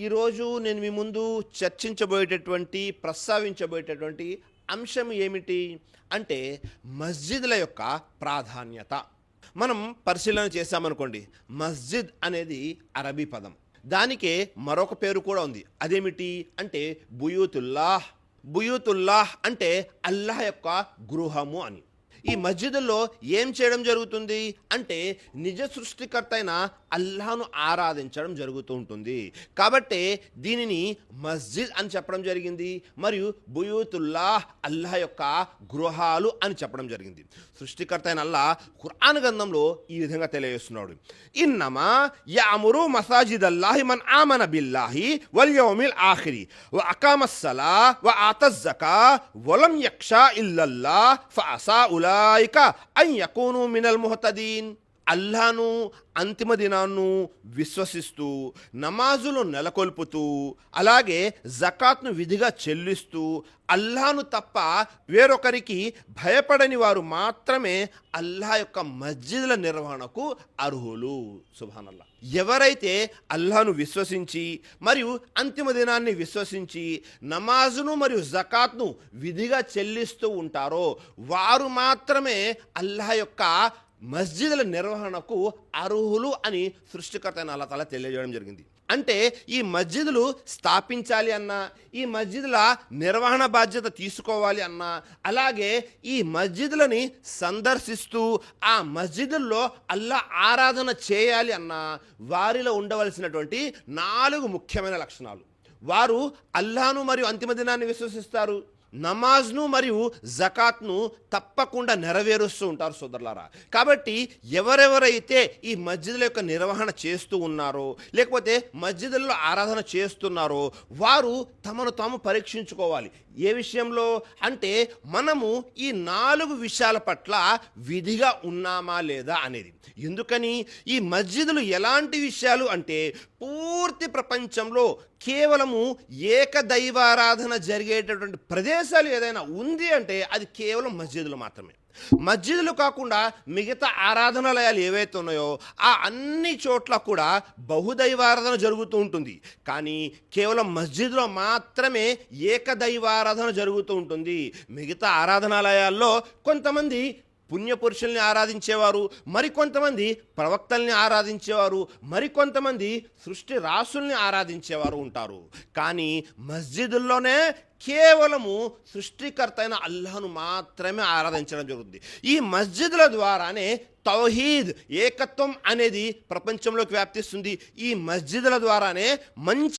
ఈరోజు నేను మీ ముందు ప్రస్తావించబోయేటటువంటి అంశం ఏమిటి అంటే మస్జిద్ల యొక్క ప్రాధాన్యత. మనం పరిశీలన చేశామనుకోండి, మస్జిద్ అనేది అరబీ పదం. దానికే మరొక పేరు కూడా ఉంది. అదేమిటి అంటే బుయూతుల్లాహ్. బుయూతుల్లాహ్ అంటే అల్లాహ్ యొక్క గృహము అని. ఈ మస్జిదుల్లో ఏం చేయడం జరుగుతుంది అంటే నిజ సృష్టికర్త అయిన అల్లాహ్ను ఆరాధించడం జరుగుతూ ఉంటుంది. కాబట్టి దీనిని మస్జిద్ అని చెప్పడం జరిగింది, మరియు బుయూతుల్లాహ్ అల్లాహ్ యొక్క గృహాలు అని చెప్పడం జరిగింది. సృష్టికర్త అయిన అల్లాహ్ ఖురాన్ గ్రంథంలో ఈ విధంగా తెలియజేస్తున్నాడు, ఇన్నమా యఅమురు మసాజిదల్లాహి మన్ ఆమన బిల్లాహి వల్ యౌమిల్ ఆఖిరి వ అకామస్సలా వ ఆతజ్జకా వలం యక్షా ఇల్లల్లాహ్ ఫఅసా ఉలాయిక అన్ యకూను మినల్ ముహతదీన్. అల్లాహ్ను, అంతిమ దినాన్ని విశ్వసిస్తూ నమాజులు నెలకొల్పుతూ అలాగే జకాత్ను విధిగా చెల్లిస్తూ అల్లాహ్ను తప్ప వేరొకరికి భయపడని వారు మాత్రమే అల్లాహ్ యొక్క మస్జిద్ల నిర్వహణకు అర్హులు. సుబ్హానల్లాహ్. ఎవరైతే అల్లాహ్ను విశ్వసించి మరియు అంతిమ దినాన్ని విశ్వసించి నమాజును మరియు జకాత్ను విధిగా చెల్లిస్తూ ఉంటారో వారు మాత్రమే అల్లాహ్ యొక్క మస్జిద్ల నిర్వహణకు అర్హులు అని సృష్టికర్త అయిన అల్లాహ్ తాలా తెలియజేయడం జరిగింది. అంటే ఈ మస్జిదులు స్థాపించాలి అన్నా, ఈ మస్జిదుల నిర్వహణ బాధ్యత తీసుకోవాలి అన్నా, అలాగే ఈ మస్జిదులని సందర్శిస్తూ ఆ మస్జిదుల్లో అల్లాహ్ ఆరాధన చేయాలి అన్నా వారిలో ఉండవలసినటువంటి 4 ముఖ్యమైన లక్షణాలు. వారు అల్లాహ్ను మరియు అంతిమ దినాన్ని విశ్వసిస్తారు, నమాజ్ను మరియు జకాత్ను తప్పకుండా నెరవేరుస్తూ ఉంటారు సోదరులారా. కాబట్టి ఎవరెవరైతే ఈ మస్జిదుల యొక్క నిర్వహణ చేస్తూ ఉన్నారో లేకపోతే మస్జిదుల్లో ఆరాధన చేస్తున్నారో వారు తమను తాము పరీక్షించుకోవాలి. ఏ విషయంలో అంటే మనము ఈ 4 విషయాల పట్ల విధిగా ఉన్నామా లేదా అనేది. ఎందుకని ఈ మస్జిదులు ఎలాంటి విషయాలు అంటే పూర్తి ప్రపంచంలో కేవలము ఏకదైవారాధన జరిగేటటువంటి ప్రదేశాలు ఏదైనా ఉంది అంటే అది కేవలం మస్జిదులు మాత్రమే. మస్జిదులు కాకుండా మిగతా ఆరాధనాలయాలు ఏవైతే ఉన్నాయో ఆ అన్ని చోట్ల కూడా బహుదైవారాధన జరుగుతూ ఉంటుంది. కానీ కేవలం మస్జిద్లో మాత్రమే ఏకదైవారాధన జరుగుతూ ఉంటుంది. మిగతా ఆరాధనాలయాల్లో కొంతమంది పుణ్యపురుషుల్ని ఆరాధించేవారు, మరికొంతమంది ప్రవక్తల్ని ఆరాధించేవారు, మరికొంతమంది సృష్టి రాసుల్ని ఆరాధించేవారు ఉంటారు. కానీ మస్జిదుల్లోనే కేవలము సృష్టికర్త అయిన అల్లాహ్ను మాత్రమే ఆరాధించడం జరుగుతుంది. ఈ మస్జిదుల ద్వారానే తౌహీద్, ఏకత్వం అనేది ప్రపంచంలోకి వ్యాప్తిస్తుంది. ఈ మస్జిదుల ద్వారానే మంచి